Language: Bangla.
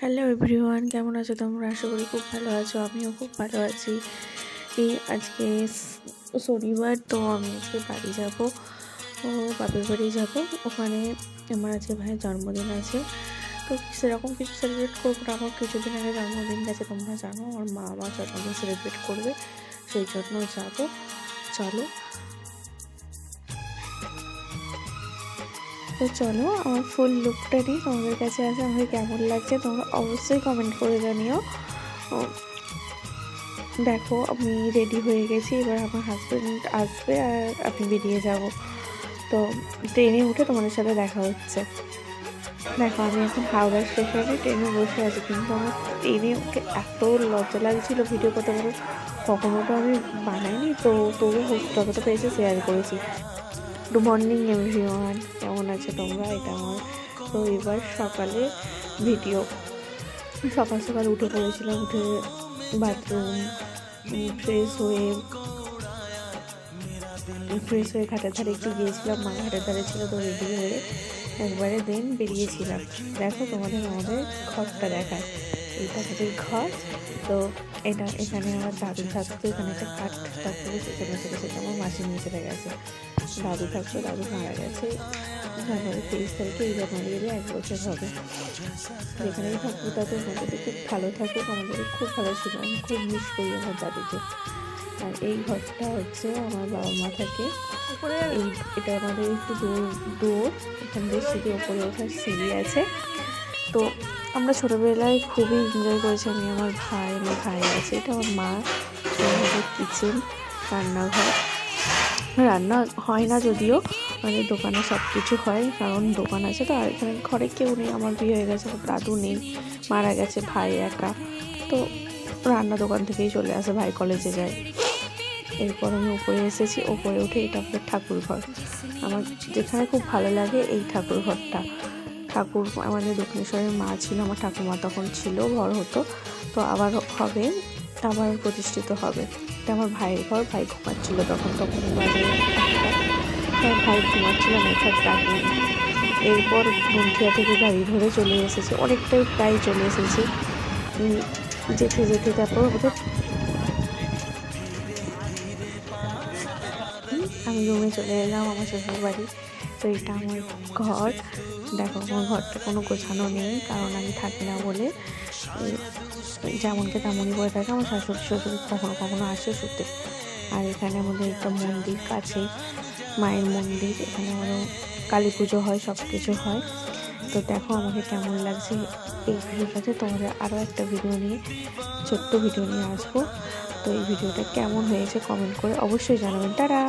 হ্যালো এভরিওয়ান, কেমন আছো তোমরা? আশা করি খুব ভালো আছো। আমিও খুব ভালো আছি। আজকে শনিবার, তো আমি আজকে বাড়ি যাব, ও বাপের বাড়ি যাব। ওখানে আমার আজকে ভাইয়ের জন্মদিন আছে। তো সেরকম কিছু সেলিব্রেট করবো না, আমার কিছুদিন আগে জন্মদিন গেছে, তোমরা জানো। আমার মা আমার জন্মদিন সেলিব্রেট করবে, সেই জন্য যাব। চলো তো চলো আমার ফুল লুকটা নিয়ে তোমাদের কাছে আসে, আমাকে কেমন লাগছে তোমরা অবশ্যই কমেন্ট করে জানিও। দেখো আমি রেডি হয়ে গেছি, এবার আমার হাজব্যান্ড আসবে আর আমি বেরিয়ে যাব। তো ট্রেনে উঠে তোমাদের সাথে দেখা হচ্ছে। দেখো আমি এখন হাওড়া স্টেশনে ট্রেনে বসে আছি, কিন্তু আমার ট্রেনে উঠে এত লজ্জা লাগছিল ভিডিও করতে পারো, কখনো তো আমি বানাইনি, তো তবু যতটা পেয়েছি শেয়ার করেছি। গুড মর্নিং এভরিওয়ান, কেমন আছে তোমরা? এটা আমার রবিবার সকালে ভিডিও। সকাল সকাল উঠে পড়েছিলাম, উঠে বাথরুম ফ্রেশ হয়ে ঘাটের ধারে একটু গিয়েছিলাম, মা ঘাটের ধারে ছিল, তো রেডি হয়ে একবারে দেন বেরিয়েছিলাম। দেখো তোমাদের আমাদের ঘরটা দেখায়, এইটা আমাদের ঘর। তো এখানে আমার দাদু থাকতো, এখানে একটা কাঠ থাকতো, সেখানে সেটা আমার মাসি নিয়ে চলে গেছে। দাদু থাকতো, দাদু মারা গেছে জানুয়ারি 23 তারিখে, এই জানুয়ারি এলে 1 বছর হবে। যেখানেই থাকবো দাদু আমাদের খুব ভালো থাকুক, আমাদের খুব ভালো ছিল, আমি খুব মিস করি আমার দাদুকে। আর এই ঘরটা হচ্ছে আমার বাবা মা থাকে। এটা আমাদের একটু দূর, এখান থেকে সিঁড়ি ওপরে ওঠার সিঁড়ি আছে। তো আমরা ছোটোবেলায় খুবই এনজয় করেছি, আমার ভাই আছে। এটা আমার মা, আমাদের কিচেন, রান্নাঘর। রান্না হয় না যদিও, আমাদের দোকানে সব কিছু হয়, কারণ দোকান আছে। তো আর এখানে ঘরে কেউ নেই, আমার বিয়ে হয়ে গেছে, দাদু নেই, মারা গেছে, ভাই একা। তো রান্না দোকান থেকেই চলে আসে, ভাই কলেজে যায়। এরপর আমি উপরে এসেছি, উপরে উঠে এটা আমাদের ঠাকুর ঘর। আমার যেখানে খুব ভালো লাগে এই ঠাকুর ঘরটা। ঠাকুর আমাদের দক্ষিণেশ্বরের মা ছিল, আমার ঠাকুমা তখন ছিল, বড় হতো, তো আবার হবে, আবার প্রতিষ্ঠিত হবে। এটা আমার ভাইয়ের ঘর, ভাই ঘুমাচ্ছিল তখন বাজে ভাই ঘুমাচ্ছিল, মেথার ডাকি। এরপর বন্ধিয়া থেকে গাড়ি ধরে চলে এসেছি, অনেকটাই প্রায় চলে এসেছি। যেতে তারপর ওদের আমি রুমে চলে এলাম, আমার শ্বশুর বাড়ি। তো এটা আমার ঘর। দেখো আমার ঘরটা কোনো গোছানো নেই, কারণ আমি থাকি না বলে। যেমনকে তেমনই করে থাকে, আমার শ্বশুর কখনো কখনো আসে শুতে। আর এখানে আমাদের একটা মন্দির কাছে, মায়ের মন্দির, এখানে আমারও কালী পুজো হয়, সব কিছু হয়। তো দেখো আমাকে কেমন লাগছে এই ভিডিওটাতে। তোমাদের আরও একটা ভিডিও নিয়ে, ছোট্ট ভিডিও নিয়ে আসবো। তো এই ভিডিওটা কেমন হয়েছে কমেন্ট করে অবশ্যই জানাবেন। টাটা।